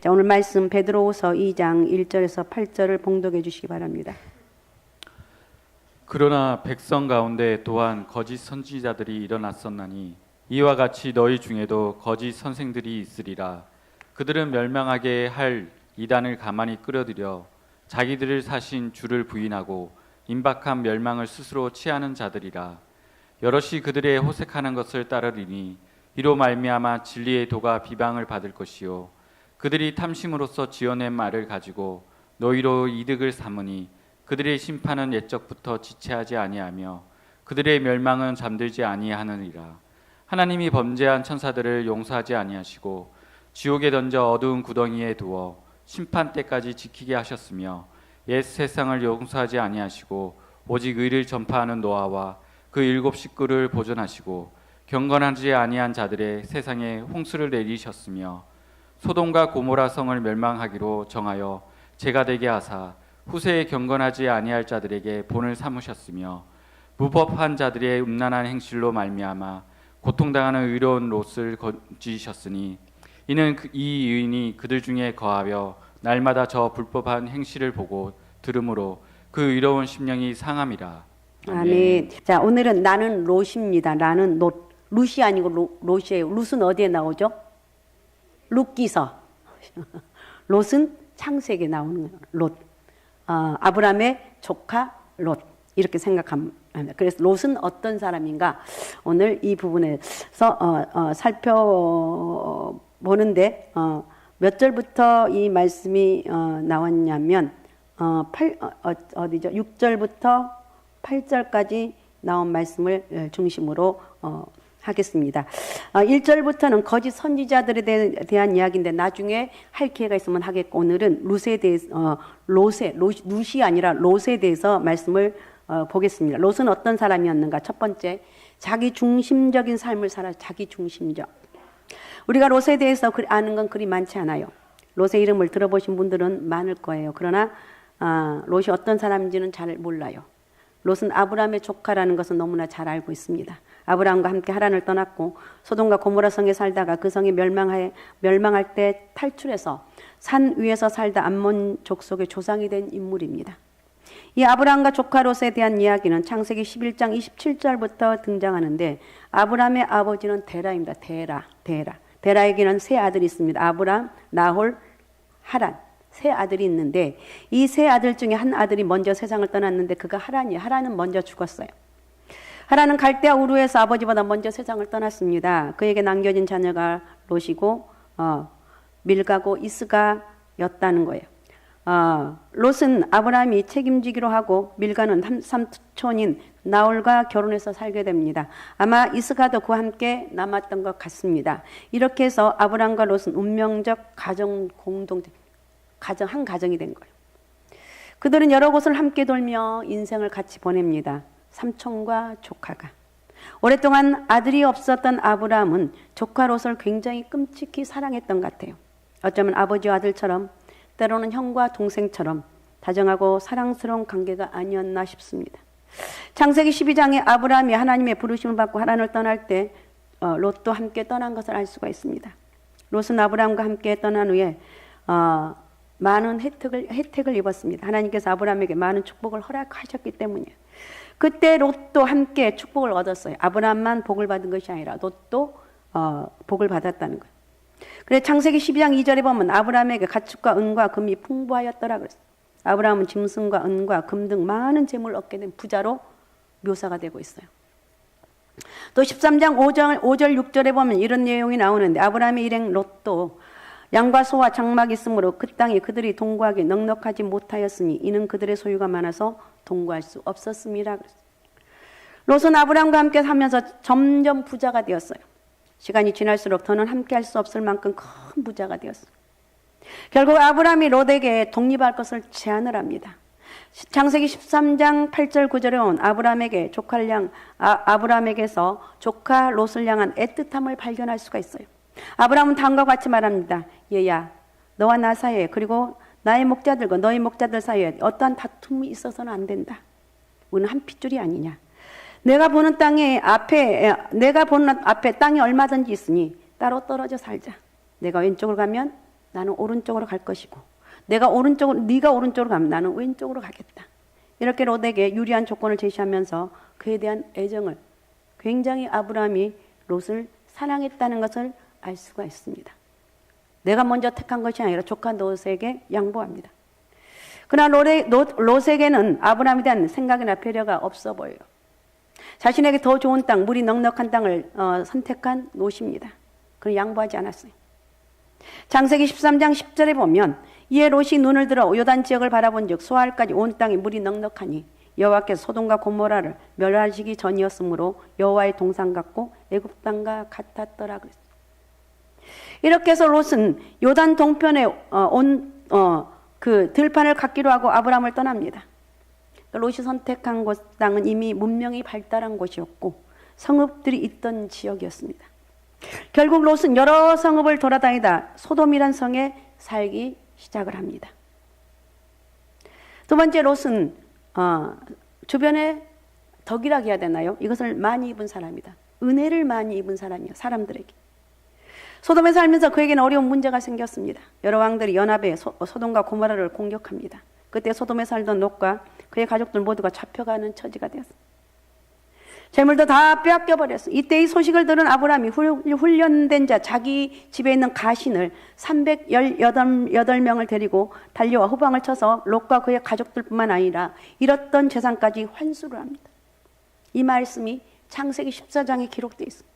자, 오늘 말씀 베드로후서 2장 1절에서 8절을 봉독해 주시기 바랍니다. 그러나 백성 가운데 또한 거짓 선지자들이 일어났었나니 이와 같이 너희 중에도 거짓 선생들이 있으리라. 그들은 멸망하게 할 이단을 가만히 끌어들여 자기들을 사신 주를 부인하고 임박한 멸망을 스스로 취하는 자들이라. 여럿이 그들의 호색하는 것을 따르리니 이로 말미암아 진리의 도가 비방을 받을 것이요 그들이 탐심으로써 지어낸 말을 가지고 너희로 이득을 삼으니 그들의 심판은 옛적부터 지체하지 아니하며 그들의 멸망은 잠들지 아니하느니라. 하나님이 범죄한 천사들을 용서하지 아니하시고 지옥에 던져 어두운 구덩이에 두어 심판 때까지 지키게 하셨으며 옛 세상을 용서하지 아니하시고 오직 의를 전파하는 노아와 그 7 식구를 보존하시고 경건하지 아니한 자들의 세상에 홍수를 내리셨으며 소돔과 고모라 성을 멸망하기로 정하여 재가 되게 하사 후세에 경건하지 아니할 자들에게 본을 삼으셨으며 무법한 자들의 음란한 행실로 말미암아 고통당하는 의로운 롯을 건지셨으니 이는 이 의인이 그들 중에 거하여 날마다 저 불법한 행실을 보고 들으므로 그 의로운 심령이 상함이라. 아멘. 자, 오늘은 나는 롯입니다. 나는 룻이 아니고 롯이에요. 룻은 어디에 나오죠? 룻기서. 롯은 창세기에 나오는 롯. 아브라함의 조카 롯. 이렇게 생각합니다. 그래서 롯은 어떤 사람인가? 오늘 이 부분에서 살펴보는데 몇 절부터 이 말씀이 나왔냐면 어디죠? 6절부터 8절까지 나온 말씀을 중심으로 하겠습니다. 1절부터는 거짓 선지자들에 대한 이야기인데 나중에 할 기회가 있으면 하겠고 오늘은 룻에 대해서 룻이 아니라 롯에 대해서 말씀을 보겠습니다. 롯은 어떤 사람이었는가? 첫 번째, 자기 중심적인 삶을 살아. 자기 중심적. 우리가 롯에 대해서 아는 건 그리 많지 않아요. 롯의 이름을 들어보신 분들은 많을 거예요. 그러나 롯이 어떤 사람인지는 잘 몰라요. 롯은 아브라함의 조카라는 것은 너무나 잘 알고 있습니다. 아브라함과 함께 하란을 떠났고 소돔과 고모라 성에 살다가 그 성이 멸망할 때 탈출해서 산 위에서 살다 암몬 족속의 조상이 된 인물입니다. 이 아브라함과 조카 롯에 대한 이야기는 창세기 11장 27절부터 등장하는데 아브라함의 아버지는 데라입니다. 데라에게는 세 아들이 있습니다. 아브라함, 나홀, 하란. 세 아들이 있는데 이 세 아들 중에 한 아들이 먼저 세상을 떠났는데 그가 하란이에요. 하란은 먼저 죽었어요. 하란은 갈대아 우르에서 아버지보다 먼저 세상을 떠났습니다. 그에게 남겨진 자녀가 롯이고 밀가고 이스가였다는 거예요. 롯은 아브라함이 책임지기로 하고 밀가는 삼촌인 나홀과 결혼해서 살게 됩니다. 아마 이스가도 그와 함께 남았던 것 같습니다. 이렇게 해서 아브라함과 롯은 운명적 한 가정이 된 거예요. 그들은 여러 곳을 함께 돌며 인생을 같이 보냅니다. 삼촌과 조카가. 오랫동안 아들이 없었던 아브라함은 조카 롯을 굉장히 끔찍히 사랑했던 것 같아요. 어쩌면 아버지와 아들처럼 때로는 형과 동생처럼 다정하고 사랑스러운 관계가 아니었나 싶습니다. 창세기 12장에 아브라함이 하나님의 부르심을 받고 하란을 떠날 때 롯도 함께 떠난 것을 알 수가 있습니다. 롯은 아브라함과 함께 떠난 후에 많은 혜택을 입었습니다. 하나님께서 아브라함에게 많은 축복을 허락하셨기 때문이에요. 그때 롯도 함께 축복을 얻었어요. 아브라함만 복을 받은 것이 아니라 롯도 복을 받았다는 거예요. 그래서 창세기 12장 2절에 보면 아브라함에게 가축과 은과 금이 풍부하였더라 그랬어요. 아브라함은 짐승과 은과 금 등 많은 재물을 얻게 된 부자로 묘사가 되고 있어요. 또 13장 5절 6절에 보면 이런 내용이 나오는데 아브라함의 일행 롯도 양과 소와 장막이 있으므로 그 땅에 그들이 동거하기 넉넉하지 못하였으니 이는 그들의 소유가 많아서 동거할 수 없었습니다. 롯은 아브라함과 함께 살면서 점점 부자가 되었어요. 시간이 지날수록 더는 함께 할 수 없을 만큼 큰 부자가 되었어요. 결국 아브라함이 롯에게 독립할 것을 제안을 합니다. 창세기 13장 8절 9절에 온 아브라함에게 아브라함에게서 조카 롯을 향한 애틋함을 발견할 수가 있어요. 아브라함은 다음과 같이 말합니다. 얘야, 너와 나 사이에 그리고 나의 목자들과 너의 목자들 사이에 어떠한 다툼이 있어서는 안 된다. 우리는 한 핏줄이 아니냐. 내가 보는 앞에 땅이 얼마든지 있으니 따로 떨어져 살자. 내가 왼쪽으로 가면 나는 오른쪽으로 갈 것이고 네가 오른쪽으로 가면 나는 왼쪽으로 가겠다. 이렇게 롯에게 유리한 조건을 제시하면서 그에 대한 애정을 굉장히 아브라함이 롯을 사랑했다는 것을 알 수가 있습니다. 내가 먼저 택한 것이 아니라 조카 롯에게 양보합니다. 그러나 롯에게는 아브라함에 대한 생각이나 배려가 없어 보여요. 자신에게 더 좋은 땅, 물이 넉넉한 땅을 선택한 롯입니다. 그는 양보하지 않았어요. 창세기 13장 10절에 보면 이에 롯이 눈을 들어 요단 지역을 바라본즉 소알까지 온 땅에 물이 넉넉하니 여호와께서 소돔과 고모라를 멸하시기 전이었으므로 여호와의 동산 같고 애굽 땅과 같았더라 그랬어요. 이렇게 해서 롯은 요단 동편에 그 들판을 갖기로 하고 아브라함을 떠납니다. 롯이 선택한 곳 땅은 이미 문명이 발달한 곳이었고 성읍들이 있던 지역이었습니다. 결국 롯은 여러 성읍을 돌아다니다 소돔이란 성에 살기 시작을 합니다. 두 번째, 롯은 주변에 덕이라고 해야 되나요? 이것을 많이 입은 사람이다. 은혜를 많이 입은 사람이야, 사람들에게. 소돔에 살면서 그에게는 어려운 문제가 생겼습니다. 여러 왕들이 연합해 소돔과 고모라를 공격합니다. 그때 소돔에 살던 롯과 그의 가족들 모두가 잡혀가는 처지가 되었습니다. 재물도 다 빼앗겨버렸어요. 이때 이 소식을 들은 아브라함이 훈련된 자, 자기 집에 있는 가신을 318명을 데리고 달려와 후방을 쳐서 롯과 그의 가족들뿐만 아니라 잃었던 재산까지 환수를 합니다. 이 말씀이 창세기 14장에 기록되어 있습니다.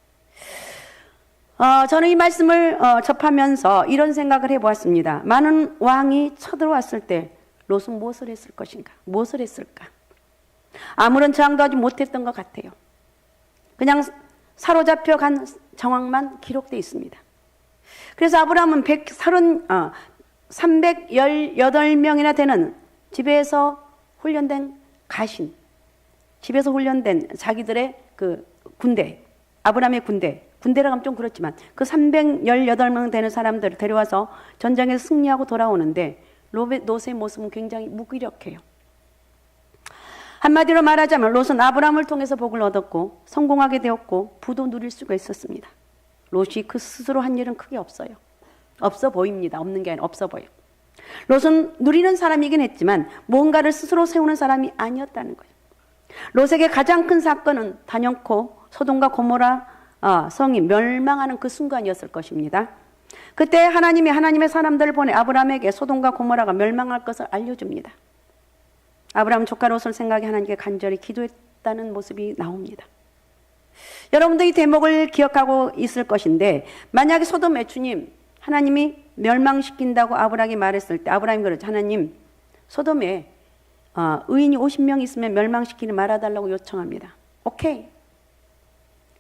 저는 이 말씀을 접하면서 이런 생각을 해보았습니다. 많은 왕이 쳐들어왔을 때 롯은 무엇을 했을 것인가? 무엇을 했을까? 아무런 저항도 하지 못했던 것 같아요. 그냥 사로잡혀 간 정황만 기록되어 있습니다. 그래서 아브라함은 318명이나 되는 집에서 훈련된 가신, 집에서 훈련된 자기들의 그 군대, 아브라함의 군대라고 하면 좀 그렇지만 그 318명 되는 사람들을 데려와서 전쟁에서 승리하고 돌아오는데 롯의 모습은 굉장히 무기력해요. 한마디로 말하자면 롯은 아브라함을 통해서 복을 얻었고 성공하게 되었고 부도 누릴 수가 있었습니다. 롯이 그 스스로 한 일은 크게 없어요. 없어 보입니다. 없는 게 아니라 없어 보여요. 롯은 누리는 사람이긴 했지만 뭔가를 스스로 세우는 사람이 아니었다는 거예요. 롯에게 가장 큰 사건은 단연코 소돔과 고모라 성이 멸망하는 그 순간이었을 것입니다. 그때 하나님의 사람들을 보내 아브라함에게 소돔과 고모라가 멸망할 것을 알려줍니다. 아브라함 조카 롯을 생각해 하나님께 간절히 기도했다는 모습이 나옵니다. 여러분도 이 대목을 기억하고 있을 것인데 만약에 소돔에 주님 하나님이 멸망시킨다고 아브라함이 말했을 때 아브라함이 그러죠. 하나님 소돔에 의인이 50명 있으면 멸망시키니 말아달라고 요청합니다. 오케이.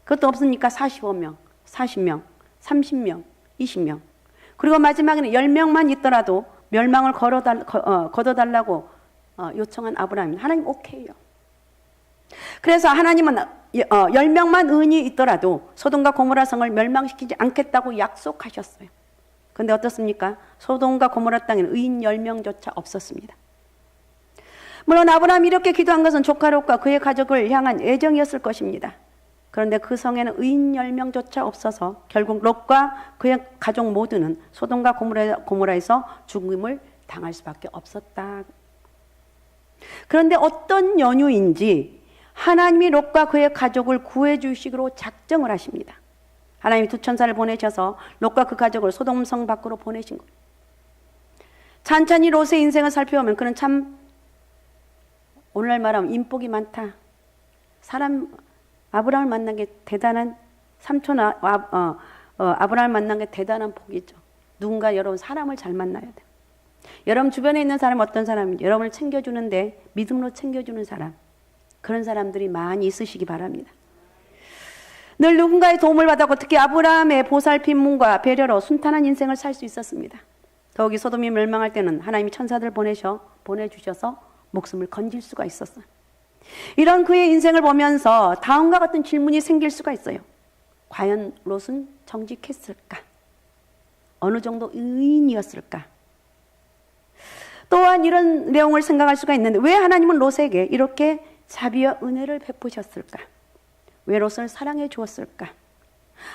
그것도 없으니까 45명, 40명, 30명, 20명. 그리고 마지막에는 10명만 있더라도 멸망을 거둬달라고 요청한 아브라함이 하나님 오케이요. 그래서 하나님은 10명만 의인이 있더라도 소돔과 고모라 성을 멸망시키지 않겠다고 약속하셨어요. 그런데 어떻습니까? 소돔과 고모라 땅에는 의인 10명조차 없었습니다. 물론 아브라함이 이렇게 기도한 것은 조카 롯과 그의 가족을 향한 애정이었을 것입니다. 그런데 그 성에는 의인 10명조차 없어서 결국 롯과 그의 가족 모두는 소돔과 고모라에서 죽음을 당할 수밖에 없었다. 그런데 어떤 연유인지 하나님이 롯과 그의 가족을 구해주시기로 작정을 하십니다. 하나님이 두 천사를 보내셔서 롯과 그 가족을 소돔성 밖으로 보내신 거예요. 찬찬히 롯의 인생을 살펴보면 그는 참 오늘날 말하면 인복이 많다. 아브라함을 만난 게 대단한 아브라함을 만난 게 대단한 복이죠. 누군가 여러분 사람을 잘 만나야 돼요. 여러분 주변에 있는 사람은 어떤 사람인지 여러분을 챙겨주는데 믿음으로 챙겨주는 사람, 그런 사람들이 많이 있으시기 바랍니다. 늘 누군가의 도움을 받았고 특히 아브라함의 보살핌과 배려로 순탄한 인생을 살 수 있었습니다. 더욱이 소돔이 멸망할 때는 하나님이 천사들 보내주셔서 목숨을 건질 수가 있었어요. 이런 그의 인생을 보면서 다음과 같은 질문이 생길 수가 있어요. 과연 롯은 정직했을까? 어느 정도 의인이었을까? 또한 이런 내용을 생각할 수가 있는데 왜 하나님은 롯에게 이렇게 자비와 은혜를 베푸셨을까? 왜 롯을 사랑해 주었을까?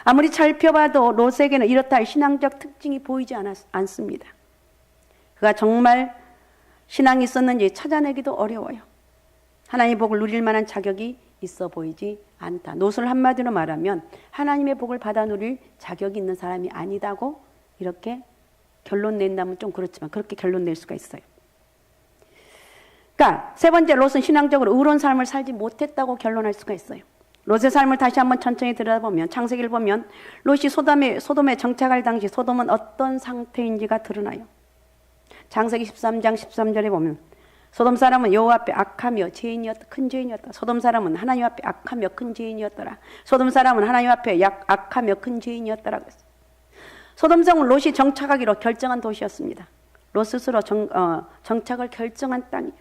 아무리 살펴봐도 롯에게는 이렇다 할 신앙적 특징이 보이지 않습니다. 그가 정말 신앙이 있었는지 찾아내기도 어려워요. 하나님의 복을 누릴 만한 자격이 있어 보이지 않다. 롯을 한마디로 말하면 하나님의 복을 받아 누릴 자격이 있는 사람이 아니다고 이렇게 결론 낸다면 좀 그렇지만 그렇게 결론 낼 수가 있어요. 그러니까 세 번째, 롯은 신앙적으로 의로운 삶을 살지 못했다고 결론할 수가 있어요. 롯의 삶을 다시 한번 천천히 들여다보면 창세기를 보면 롯이 소돔에 정착할 당시 소돔은 어떤 상태인지가 드러나요. 창세기 13장 13절에 보면 소돔 사람은 여호와 앞에 악하며 큰 죄인이었다. 소돔 사람은 하나님 앞에 악하며 큰 죄인이었더라. 소돔 사람은 하나님 앞에 악하며 큰 죄인이었더라. 소돔 성은 롯이 정착하기로 결정한 도시였습니다. 롯 스스로 정착을 결정한 땅이에요.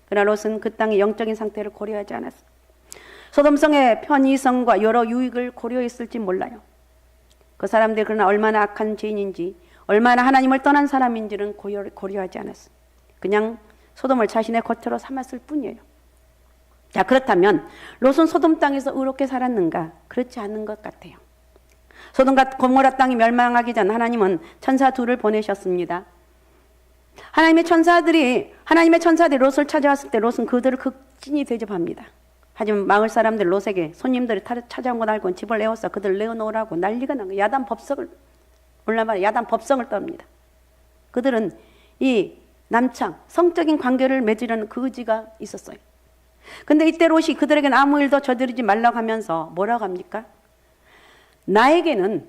그러나 롯은 그 땅의 영적인 상태를 고려하지 않았어요. 소돔성의 편의성과 여러 유익을 고려했을지 몰라요. 그 사람들이 그러나 얼마나 악한 죄인인지, 얼마나 하나님을 떠난 사람인지는 고려하지 않았어요. 그냥 소돔을 자신의 거처로 삼았을 뿐이에요. 자, 그렇다면 롯은 소돔 땅에서 의롭게 살았는가? 그렇지 않은 것 같아요. 소돔과 고모라 땅이 멸망하기 전 하나님은 천사 둘을 보내셨습니다. 하나님의 천사들이 롯을 찾아왔을 때 롯은 그들을 극진히 대접합니다. 하지만 마을 사람들 롯에게 손님들이 찾아온 걸 알고 집을 내어서 그들을 내어놓으라고 난리가 난 거예요. 야단 법석을 떱니다. 그들은 이 남창, 성적인 관계를 맺으려는 그 의지가 있었어요. 근데 이때 롯이 그들에게는 아무 일도 저지르지 말라고 하면서 뭐라고 합니까? 나에게는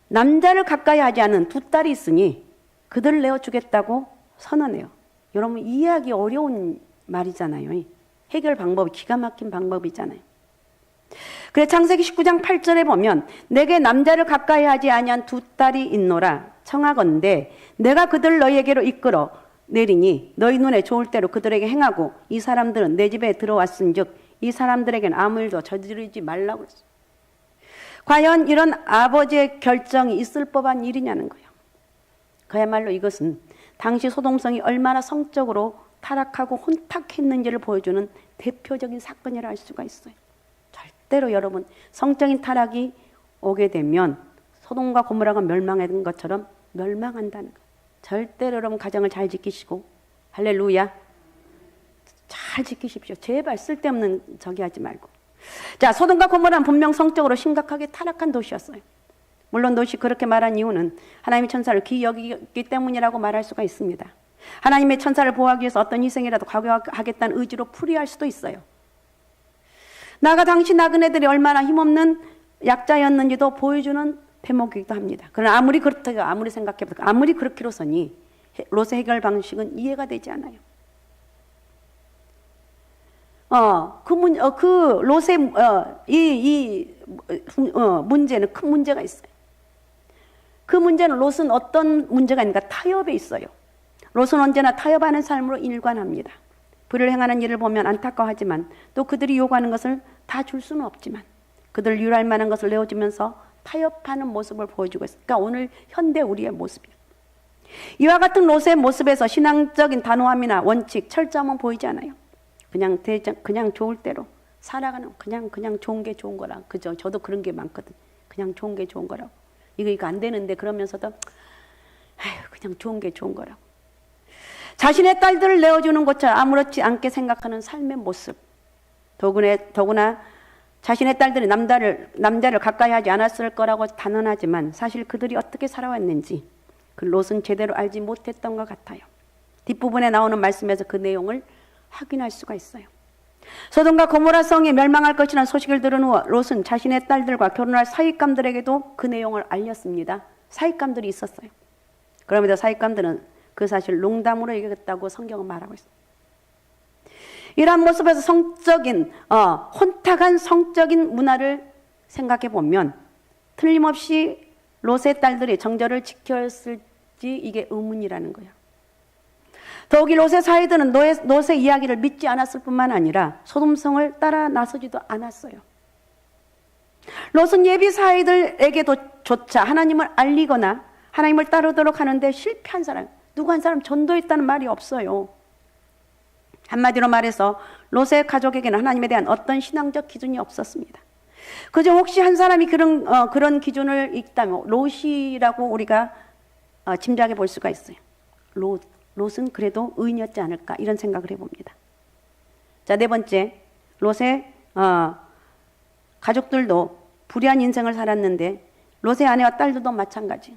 남자를 가까이 하지 않은 두 딸이 있으니 그들을 내어주겠다고 선언해요. 여러분, 이해하기 어려운 말이잖아요. 해결 방법이 기가 막힌 방법이잖아요. 그래 창세기 19장 8절에 보면 내게 남자를 가까이 하지 아니한 두 딸이 있노라. 청하건대 내가 그들 너희에게로 이끌어 내리니 너희 눈에 좋을 대로 그들에게 행하고 이 사람들은 내 집에 들어왔은즉 이 사람들에게는 아무 일도 저지르지 말라고 했어요. 과연 이런 아버지의 결정이 있을 법한 일이냐는 거예요. 그야말로 이것은 당시 소돔성이 얼마나 성적으로 타락하고 혼탁했는지를 보여주는 대표적인 사건이라 할 수가 있어요. 절대로 여러분, 성적인 타락이 오게 되면 소돔과 고모라가 멸망한 것처럼 멸망한다는 거예요. 절대로 여러분 가정을 잘 지키시고, 할렐루야, 잘 지키십시오. 제발 쓸데없는 저기 하지 말고. 자, 소돔과 고모라는 분명 성적으로 심각하게 타락한 도시였어요. 물론 롯이 그렇게 말한 이유는 하나님의 천사를 귀히 여기기 때문이라고 말할 수가 있습니다. 하나님의 천사를 보호하기 위해서 어떤 희생이라도 각오하겠다는 의지로 풀이할 수도 있어요. 나가 당시 나그네들이 얼마나 힘없는 약자였는지도 보여주는 대목이기도 합니다. 그러나 아무리 그렇다고 아무리 생각해봐도 아무리 그렇기로서니 롯의 해결 방식은 이해가 되지 않아요. 롯의 문제는 큰 문제가 있어요. 그 문제는 롯은 어떤 문제가 있는가? 타협에 있어요. 롯은 언제나 타협하는 삶으로 일관합니다. 불을 행하는 일을 보면 안타까워하지만 또 그들이 요구하는 것을 다 줄 수는 없지만 그들을 유랄 만한 것을 내어주면서 타협하는 모습을 보여주고 있어요. 그러니까 오늘 현대 우리의 모습이에요. 이와 같은 롯의 모습에서 신앙적인 단호함이나 원칙, 철저함은 보이지 않아요. 그냥 좋을 대로 살아가는, 그냥 좋은 게 좋은 거라. 그죠? 저도 그런 게 많거든. 그냥 좋은 게 좋은 거라고. 이거 안 되는데 그러면서도 그냥 좋은 게 좋은 거라고. 자신의 딸들을 내어주는 것처럼 아무렇지 않게 생각하는 삶의 모습. 더구나 자신의 딸들이 남자를 가까이 하지 않았을 거라고 단언하지만 사실 그들이 어떻게 살아왔는지 그 롯은 제대로 알지 못했던 것 같아요. 뒷부분에 나오는 말씀에서 그 내용을 확인할 수가 있어요. 소돔과 고모라 성이 멸망할 것이라는 소식을 들은 후 롯은 자신의 딸들과 결혼할 사익감들에게도 그 내용을 알렸습니다. 사익감들이 있었어요. 그럼에도 사익감들은 그 사실을 농담으로 얘기했다고 성경은 말하고 있습니다. 이러한 모습에서 혼탁한 성적인 문화를 생각해 보면 틀림없이 롯의 딸들이 정절을 지켰을지 이게 의문이라는 거예요. 더욱이 롯의 사이들은 롯의 이야기를 믿지 않았을 뿐만 아니라 소돔성을 따라 나서지도 않았어요. 롯은 예비 사이들에게도조차 하나님을 알리거나 하나님을 따르도록 하는데 실패한 사람, 누구 한 사람 전도했다는 말이 없어요. 한마디로 말해서 롯의 가족에게는 하나님에 대한 어떤 신앙적 기준이 없었습니다. 그중 혹시 한 사람이 그런 기준을 읽다면 롯이라고 우리가 짐작해 볼 수가 있어요. 롯은 그래도 의인이었지 않을까 이런 생각을 해봅니다. 자, 네 번째, 롯의 가족들도 불의한 인생을 살았는데 롯의 아내와 딸들도 마찬가지.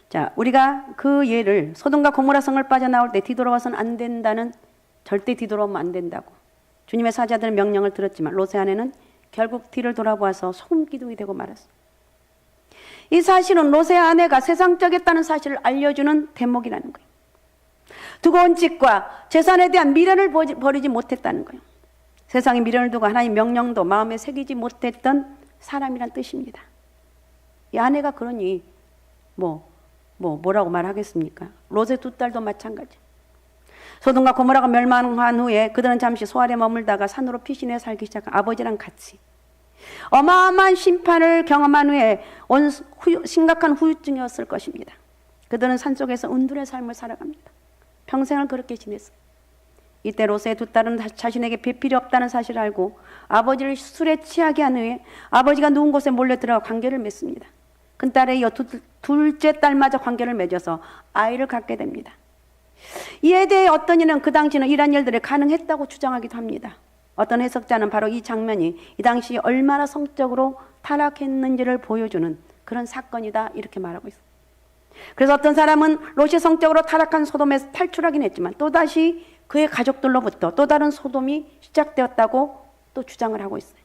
자, 우리가 그 예를 소돔과 고모라 성을 빠져나올 때 뒤돌아와서는 안 된다는, 절대 뒤돌아오면 안 된다고 주님의 사자들의 명령을 들었지만 롯의 아내는 결국 뒤를 돌아보아서 소금 기둥이 되고 말았어. 이 사실은 롯의 아내가 세상적이었다는 사실을 알려주는 대목이라는 거예요. 두고 온 집과 재산에 대한 미련을 버리지 못했다는 거예요. 세상에 미련을 두고 하나님 명령도 마음에 새기지 못했던 사람이란 뜻입니다. 이 아내가 그러니 뭐라고 말하겠습니까? 롯의 두 딸도 마찬가지. 소돔과 고모라가 멸망한 후에 그들은 잠시 소알에 머물다가 산으로 피신해 살기 시작한 아버지랑 같이 어마어마한 심판을 경험한 후에 심각한 후유증이었을 것입니다. 그들은 산속에서 은둔의 삶을 살아갑니다. 평생을 그렇게 지냈어요. 이때 롯의 두 딸은 자신에게 배필이 없다는 사실을 알고 아버지를 술에 취하게 한 후에 아버지가 누운 곳에 몰래 들어가 관계를 맺습니다. 큰딸에 이어 둘째 딸마저 관계를 맺어서 아이를 갖게 됩니다. 이에 대해 어떤 이는 그 당시는 이러한 일들이 가능했다고 주장하기도 합니다. 어떤 해석자는 바로 이 장면이 이 당시 얼마나 성적으로 타락했는지를 보여주는 그런 사건이다 이렇게 말하고 있습니다. 그래서 어떤 사람은 롯이 성적으로 타락한 소돔에서 탈출하긴 했지만 또다시 그의 가족들로부터 또 다른 소돔이 시작되었다고 또 주장을 하고 있어요.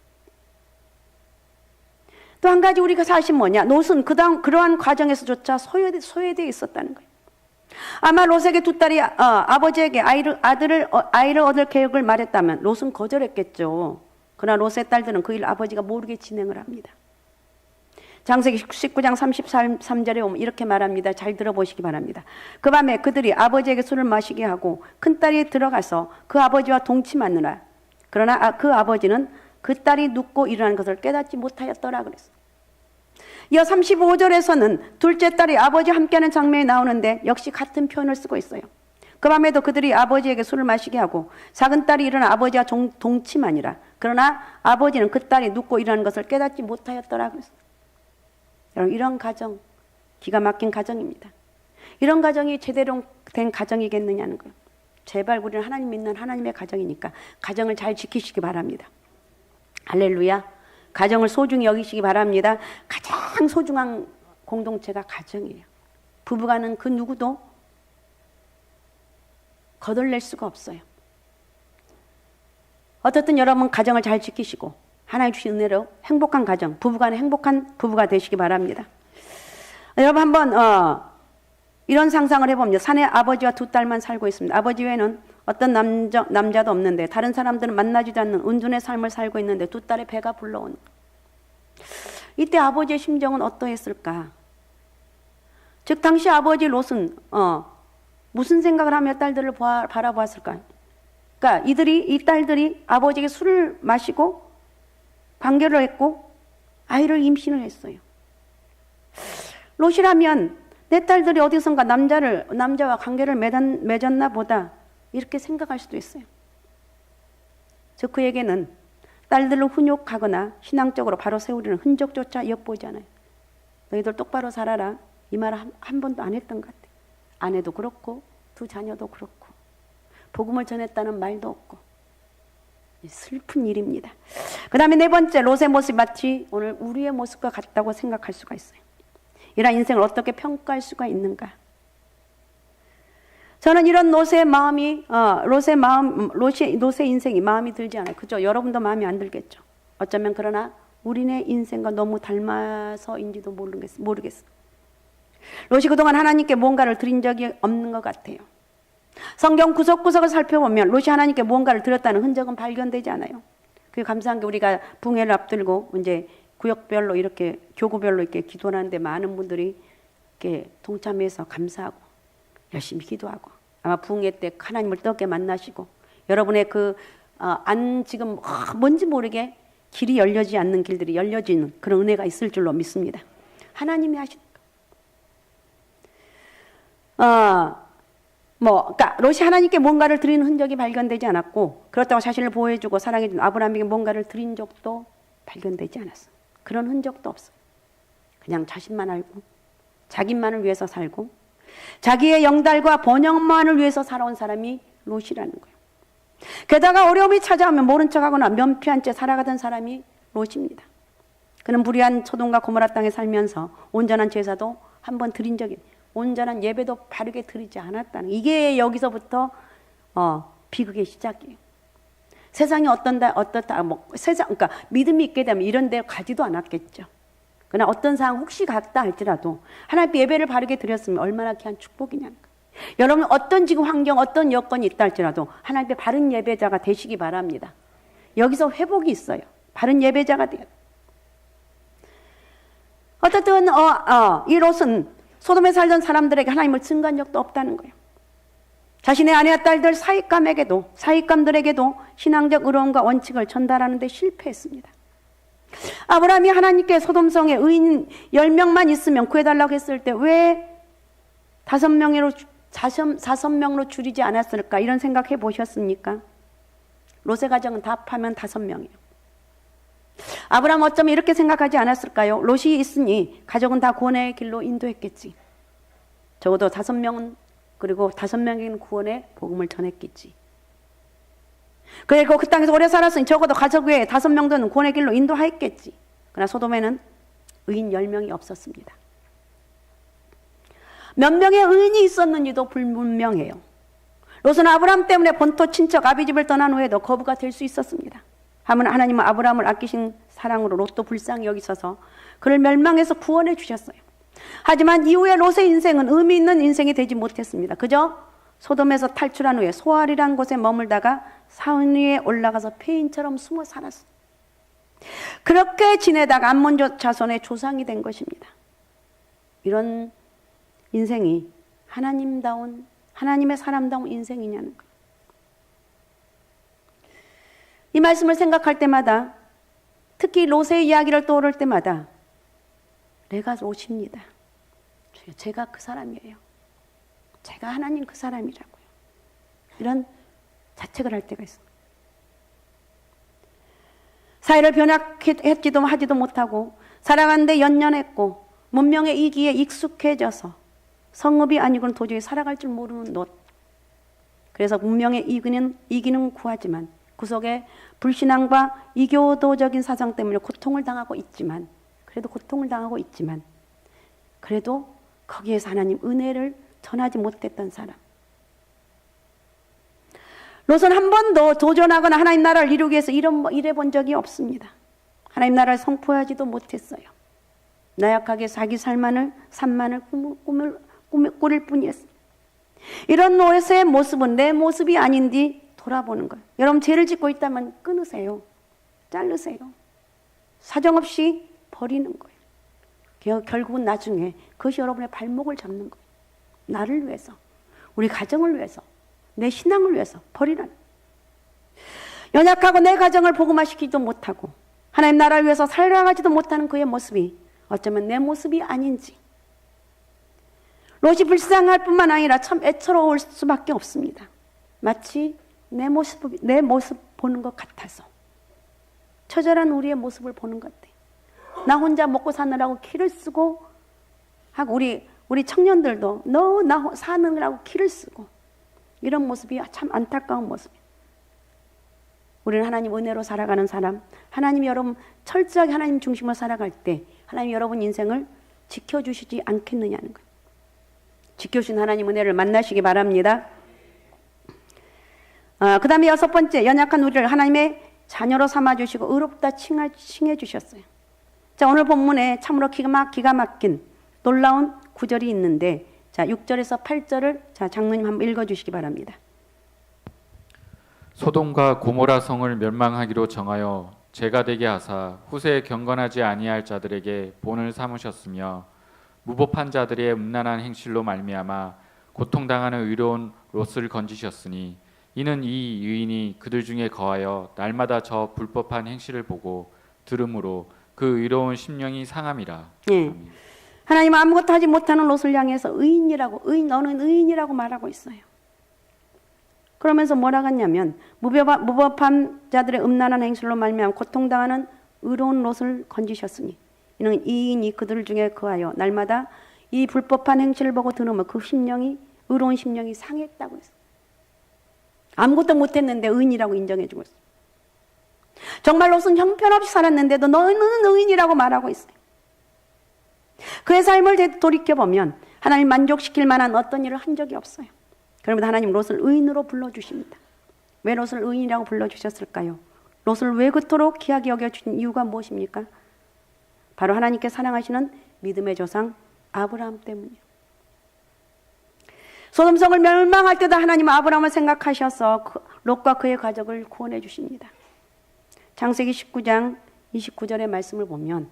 또 한 가지 우리가 사실 뭐냐, 롯은 그러한 과정에서조차 소외되어 있었다는 거예요. 아마 롯에게 두 딸이 아버지에게 아이를 얻을 계획을 말했다면 롯은 거절했겠죠. 그러나 롯의 딸들은 그 일 아버지가 모르게 진행을 합니다. 창세기 19장 33절에 보면 이렇게 말합니다. 잘 들어보시기 바랍니다. 그 밤에 그들이 아버지에게 술을 마시게 하고 큰딸이 들어가서 그 아버지와 동침하느라, 그러나 그 아버지는 그 딸이 눕고 일어나는 것을 깨닫지 못하였더라 그랬어요. 이어 35절에서는 둘째 딸이 아버지와 함께하는 장면이 나오는데 역시 같은 표현을 쓰고 있어요. 그 밤에도 그들이 아버지에게 술을 마시게 하고 작은 딸이 일어나 아버지와 동침하니라. 그러나 아버지는 그 딸이 눕고 일어나는 것을 깨닫지 못하였더라 그랬어요. 여러분, 이런 가정, 기가 막힌 가정입니다. 이런 가정이 제대로 된 가정이겠느냐는 거예요. 제발 우리는 하나님 믿는 하나님의 가정이니까 가정을 잘 지키시기 바랍니다. 할렐루야. 가정을 소중히 여기시기 바랍니다. 가장 소중한 공동체가 가정이에요. 부부간은 그 누구도 거덜낼 수가 없어요. 어쨌든 여러분 가정을 잘 지키시고 하나님 주신 은혜로 행복한 가정, 부부간에 행복한 부부가 되시기 바랍니다. 여러분 한번 이런 상상을 해봅니다. 산에 아버지와 두 딸만 살고 있습니다. 아버지 외에는 어떤 남자도 없는데 다른 사람들은 만나지도 않는 은둔의 삶을 살고 있는데 두 딸의 배가 불러온. 이때 아버지의 심정은 어떠했을까? 즉 당시 아버지 롯은 무슨 생각을 하며 딸들을 바라보았을까? 그러니까 이 딸들이 아버지에게 술을 마시고 관계를 했고 아이를 임신을 했어요. 롯이라면 내 딸들이 어디선가 남자와 관계를 맺었나 보다 이렇게 생각할 수도 있어요. 즉 그에게는 딸들을 훈육하거나 신앙적으로 바로 세우려는 흔적조차 엿보이지 않아요. 너희들 똑바로 살아라 이 말 한 번도 안 했던 것 같아요. 아내도 그렇고 두 자녀도 그렇고 복음을 전했다는 말도 없고 슬픈 일입니다. 그 다음에 네 번째, 롯의 모습이 마치 오늘 우리의 모습과 같다고 생각할 수가 있어요. 이런 인생을 어떻게 평가할 수가 있는가? 저는 이런 롯의 인생이 마음이 들지 않아요. 그죠? 여러분도 마음이 안 들겠죠. 어쩌면 그러나 우리네 인생과 너무 닮아서인지도 모르겠어요. 롯이 그동안 하나님께 뭔가를 드린 적이 없는 것 같아요. 성경 구석구석을 살펴보면 롯이 하나님께 뭔가를 드렸다는 흔적은 발견되지 않아요. 그게 감사한 게 우리가 붕해를 앞두고 이제 구역별로 이렇게 교구별로 이렇게 기도를 하는데 많은 분들이 이렇게 동참해서 감사하고 열심히 기도하고 아마 붕해 때 하나님을 뜨겁게 만나시고 여러분의 지금 뭔지 모르게 길이 열려지지 않는 길들이 열려지는 그런 은혜가 있을 줄로 믿습니다. 하나님이 하시니까. 그러니까 롯이 하나님께 뭔가를 드리는 흔적이 발견되지 않았고 그렇다고 자신을 보호해주고 사랑해준 아브라함에게 뭔가를 드린 적도 발견되지 않았어. 그런 흔적도 없어. 그냥 자신만 알고 자기만을 위해서 살고 자기의 영달과 번영만을 위해서 살아온 사람이 롯이라는 거예요. 게다가 어려움이 찾아오면 모른 척하거나 면피한 채 살아가던 사람이 롯입니다. 그는 불의한 소돔과 고모라 땅에 살면서 온전한 제사도 한 번 드린 적이, 온전한 예배도 바르게 드리지 않았다는, 이게 여기서부터 비극의 시작이에요. 세상이 어떻다, 세상, 그러니까 믿음이 있게 되면 이런 데 가지도 않았겠죠. 그러나 어떤 상황 혹시 갔다 할지라도 하나님 예배를 바르게 드렸으면 얼마나 귀한 축복이냐는 거예요. 여러분 어떤 지금 환경, 어떤 여건이 있다 할지라도 하나님의 바른 예배자가 되시기 바랍니다. 여기서 회복이 있어요. 바른 예배자가 돼요. 어쨌든 이 롯은 소돔에 살던 사람들에게 하나님을 증거한 적도 없다는 거예요. 자신의 아내와 딸들 사익감들에게도 신앙적 의로움과 원칙을 전달하는 데 실패했습니다. 아브라함이 하나님께 소돔성에 의인 10명만 있으면 구해달라고 했을 때 왜 5명으로 줄이지 않았을까? 이런 생각해 보셨습니까? 롯의 가정은 다 합하면 5명이에요. 아브라함 어쩌면 이렇게 생각하지 않았을까요? 롯이 있으니 가족은 다 구원의 길로 인도했겠지. 적어도 5명은, 그리고 5명에게는 구원의 복음을 전했겠지. 그리고 그 땅에서 오래 살았으니 적어도 가족 외에 5명도는 구원의 길로 인도했겠지. 그러나 소돔에는 의인 10명이 없었습니다. 몇 명의 의인이 있었는지도 불분명해요. 롯은 아브라함 때문에 본토 친척 아비집을 떠난 후에도 거부가 될 수 있었습니다. 하나님은 아브라함을 아끼신 사랑으로 롯도 불쌍히 여기셔서 그를 멸망해서 구원해 주셨어요. 하지만 이후에 롯의 인생은 의미 있는 인생이 되지 못했습니다. 그저 소돔에서 탈출한 후에 소알이라는 곳에 머물다가 산 위에 올라가서 폐인처럼 숨어 살았어요. 그렇게 지내다가 암몬 자손의 조상이 된 것입니다. 이런 인생이 하나님의 사람다운 인생이냐는 거예요. 이 말씀을 생각할 때마다, 특히 롯의 이야기를 떠오를 때마다 내가 롯입니다. 제가 그 사람이에요. 제가 하나님 그 사람이라고요. 이런 자책을 할 때가 있습니다. 사회를 하지도 못하고 살아가는데 연연했고 문명의 이기에 익숙해져서 성읍이 아니고는 도저히 살아갈 줄 모르는 롯. 그래서 문명의 이기는 구하지만 그 속에 불신앙과 이교도적인 사상 때문에 고통을 당하고 있지만, 그래도 거기에서 하나님 은혜를 전하지 못했던 사람. 롯은 한 번도 도전하거나 하나님 나라를 이루기 위해서 일해 본 적이 없습니다. 하나님 나라를 선포하지도 못했어요. 나약하게 자기 삶만을 꾸릴 뿐이었어요. 이런 롯의 모습은 내 모습이 아닌지 돌아보는 거예요. 여러분 죄를 짓고 있다면 끊으세요. 자르세요. 사정없이 버리는 거예요. 결국은 나중에 그것이 여러분의 발목을 잡는 거예요. 나를 위해서, 우리 가정을 위해서, 내 신앙을 위해서 버리라는 거예요. 연약하고 내 가정을 복음화시키지도 못하고 하나님 나라를 위해서 살아가지도 못하는 그의 모습이 어쩌면 내 모습이 아닌지, 롯이 불쌍할 뿐만 아니라 참 애처로울 수밖에 없습니다. 마치 내 모습 보는 것 같아서, 처절한 우리의 모습을 보는 것 같아요. 나 혼자 먹고 사느라고 키를 쓰고 하고, 우리 청년들도 나 사느라고 키를 쓰고, 이런 모습이 참 안타까운 모습이에요. 우리는 하나님 은혜로 살아가는 사람, 하나님 여러분 철저하게 하나님 중심으로 살아갈 때 하나님 여러분 인생을 지켜주시지 않겠느냐는 거예요. 지켜주신 하나님 은혜를 만나시기 바랍니다. 그 다음에 6번째, 연약한 우리를 하나님의 자녀로 삼아주시고 의롭다 칭해 주셨어요. 자, 오늘 본문에 참으로 기가 막힌 놀라운 구절이 있는데, 자, 6절에서 8절을 장로님 한번 읽어주시기 바랍니다. 소돔과 고모라 성을 멸망하기로 정하여 죄가 되게 하사 후세에 경건하지 아니할 자들에게 본을 삼으셨으며 무법한 자들의 음란한 행실로 말미암아 고통당하는 의로운 롯을 건지셨으니 이는 이 유인이 그들 중에 거하여 날마다 저 불법한 행실을 보고 들음으로 그 의로운 심령이 상함이라. 예. 하나님은 아무것도 하지 못하는 롯을 향해서 너는 의인이라고 말하고 있어요. 그러면서 뭐라고 했냐면 무법한 자들의 음란한 행실로 말미암아 고통당하는 의로운 롯을 건지셨으니 이는 이인이 그들 중에 거하여 날마다 이 불법한 행실을 보고 들으면 그 심령이 의로운 심령이 상했다고 했어요. 아무것도 못했는데 의인이라고 인정해주고 있어요. 정말 롯은 형편없이 살았는데도 너는 의인이라고 말하고 있어요. 그의 삶을 돌이켜보면 하나님 만족시킬 만한 어떤 일을 한 적이 없어요. 그러면 하나님 롯을 의인으로 불러주십니다. 왜 롯을 의인이라고 불러주셨을까요? 롯을 왜 그토록 귀하게 여겨주신 이유가 무엇입니까? 바로 하나님께 사랑하시는 믿음의 조상 아브라함 때문이요. 소돔성을 멸망할 때도 하나님 아브라함을 생각하셔서 롯과 그의 가족을 구원해 주십니다. 창세기 19장 29절의 말씀을 보면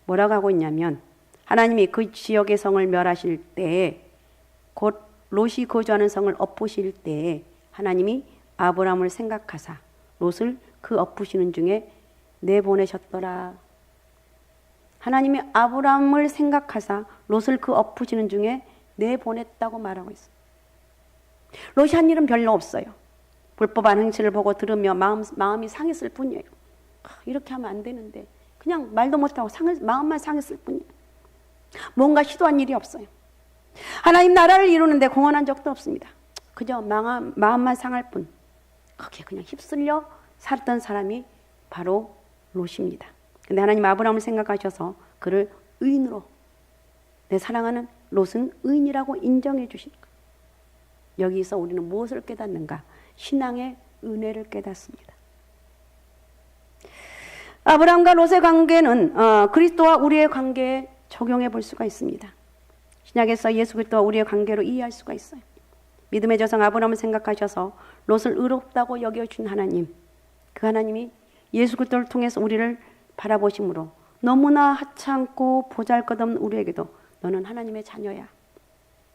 뭐라고 하고 있냐면 하나님이 그 지역의 성을 멸하실 때에 곧 롯이 거주하는 성을 엎으실 때에 하나님이 아브라함을 생각하사 롯을 그 엎으시는 중에 내보내셨더라. 하나님이 아브라함을 생각하사 롯을 그 엎으시는 중에 내보냈다고 말하고 있어요. 롯이 한 일은 별로 없어요. 불법한 행실을 보고 들으며 마음이 상했을 뿐이에요. 이렇게 하면 안 되는데 그냥 말도 못하고 마음만 상했을 뿐이에요. 뭔가 시도한 일이 없어요. 하나님 나라를 이루는데 공헌한 적도 없습니다. 그저 마음만 상할 뿐. 거기에 그냥 휩쓸려 살았던 사람이 바로 롯입니다. 근데 하나님 아브라함을 생각하셔서 그를 의인으로, 내 사랑하는 롯은 의인이라고 인정해 주신 거예요. 여기서 우리는 무엇을 깨닫는가? 신앙의 은혜를 깨닫습니다. 아브라함과 롯의 관계는 그리스도와 우리의 관계에 적용해 볼 수가 있습니다. 신약에서 예수 그리스도와 우리의 관계로 이해할 수가 있어요. 믿음의 조상 아브라함을 생각하셔서 롯을 의롭다고 여겨준 하나님, 그 하나님이 예수 그리스도를 통해서 우리를 바라보심으로 너무나 하찮고 보잘것없는 우리에게도 너는 하나님의 자녀야,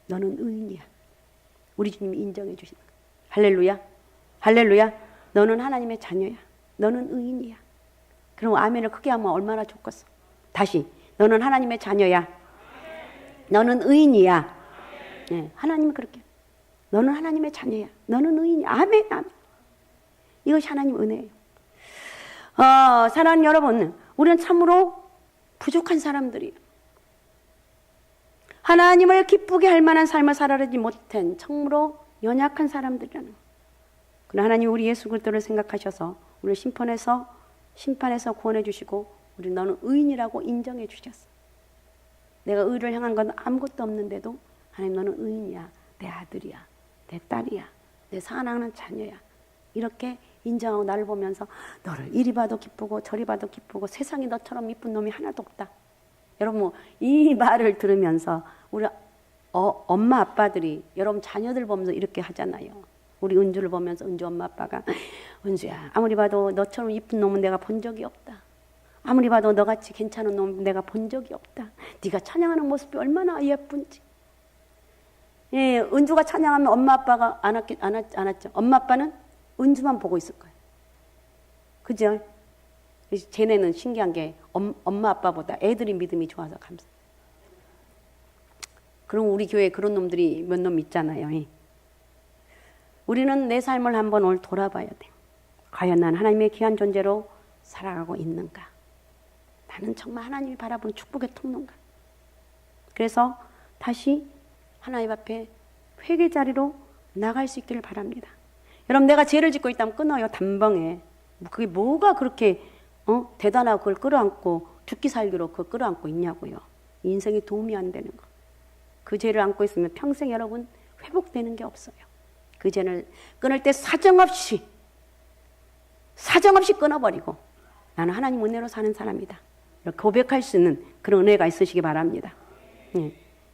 너는 의인이야, 우리 주님이 인정해 주시는 거예요. 할렐루야, 할렐루야. 너는 하나님의 자녀야, 너는 의인이야. 그럼 아멘을 크게 하면 얼마나 좋겠어. 다시, 너는 하나님의 자녀야, 너는 의인이야. 네, 하나님은 그렇게, 너는 하나님의 자녀야, 너는 의인이야. 아멘, 아멘. 이것이 하나님 은혜예요. 사랑하는 여러분, 우리는 참으로 부족한 사람들이에요. 하나님을 기쁘게 할 만한 삶을 살아가지 못한 참으로 연약한 사람들이라는 거예요. 그러나 하나님 우리 예수 그리스도를 생각하셔서 우리를 심판해서 구원해 주시고 우리 너는 의인이라고 인정해 주셨어. 내가 의를 향한 건 아무것도 없는데도 하나님 너는 의인이야, 내 아들이야, 내 딸이야, 내 사랑하는 자녀야. 이렇게 인정하고 나를 보면서 너를 이리 봐도 기쁘고 저리 봐도 기쁘고 세상에 너처럼 이쁜 놈이 하나도 없다. 여러분 이 말을 들으면서 우리 엄마 아빠들이 여러분 자녀들 보면서 이렇게 하잖아요. 우리 은주를 보면서 은주 엄마 아빠가 은주야, 아무리 봐도 너처럼 이쁜 놈은 내가 본 적이 없다. 아무리 봐도 너같이 괜찮은 놈은 내가 본 적이 없다. 네가 찬양하는 모습이 얼마나 예쁜지. 예, 은주가 찬양하면 엄마 아빠가 안 왔죠. 엄마 아빠는 은주만 보고 있을 거예요. 그죠? 쟤네는 신기한 게 엄마 아빠보다 애들이 믿음이 좋아서 감사. 그럼 우리 교회에 그런 놈들이 몇 놈 있잖아요. 우리는 내 삶을 한번 오늘 돌아봐야 돼요. 과연 난 하나님의 귀한 존재로 살아가고 있는가? 나는 정말 하나님이 바라보는 축복의 통로인가? 그래서 다시 하나님 앞에 회개 자리로 나갈 수 있기를 바랍니다. 여러분 내가 죄를 짓고 있다면 끊어요. 단방에. 그게 뭐가 그렇게 대단하고 그걸 끌어안고 죽기 살기로 그걸 끌어안고 있냐고요. 인생에 도움이 안 되는 거. 그 죄를 안고 있으면 평생 여러분 회복되는 게 없어요. 그 죄를 끊을 때 사정없이 끊어버리고 나는 하나님 은혜로 사는 사람이다. 이렇게 고백할 수 있는 그런 은혜가 있으시기 바랍니다.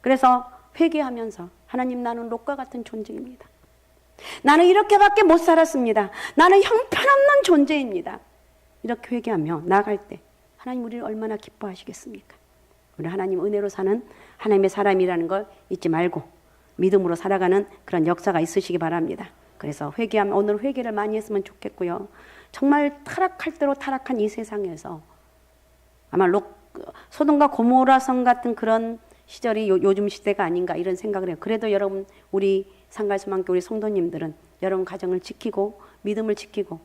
그래서 회개하면서 하나님 나는 롯과 같은 존재입니다. 나는 이렇게밖에 못 살았습니다. 나는 형편없는 존재입니다. 이렇게 회개하며 나아갈 때 하나님 우리를 얼마나 기뻐하시겠습니까? 우리 하나님 은혜로 사는 하나님의 사람이라는 걸 잊지 말고 믿음으로 살아가는 그런 역사가 있으시기 바랍니다. 그래서 회개하면 오늘 회개를 많이 했으면 좋겠고요. 정말 타락할 대로 타락한 이 세상에서 아마 소돔과 고모라 성 같은 그런 시절이 요즘 시대가 아닌가 이런 생각을 해요. 그래도 여러분 우리 상갈수만교 우리 성도님들은 여러분 가정을 지키고 믿음을 지키고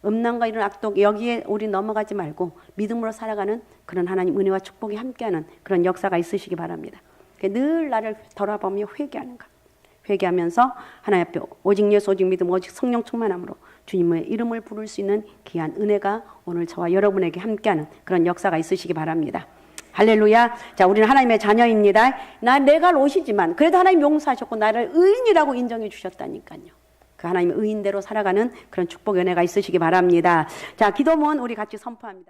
음란과 이런 악독 여기에 우리 넘어가지 말고 믿음으로 살아가는 그런 하나님 은혜와 축복이 함께하는 그런 역사가 있으시기 바랍니다. 늘 나를 돌아보며 회개하는 것. 회개하면서 하나님 앞에 오직 예수 오직 믿음 오직 성령 충만함으로 주님의 이름을 부를 수 있는 귀한 은혜가 오늘 저와 여러분에게 함께하는 그런 역사가 있으시기 바랍니다. 할렐루야. 자, 우리는 하나님의 자녀입니다. 내가 롯이지만 그래도 하나님 용서하셨고 나를 의인이라고 인정해 주셨다니까요. 그 하나님의 의인대로 살아가는 그런 축복의 은혜가 있으시기 바랍니다. 자, 기도문 우리 같이 선포합니다.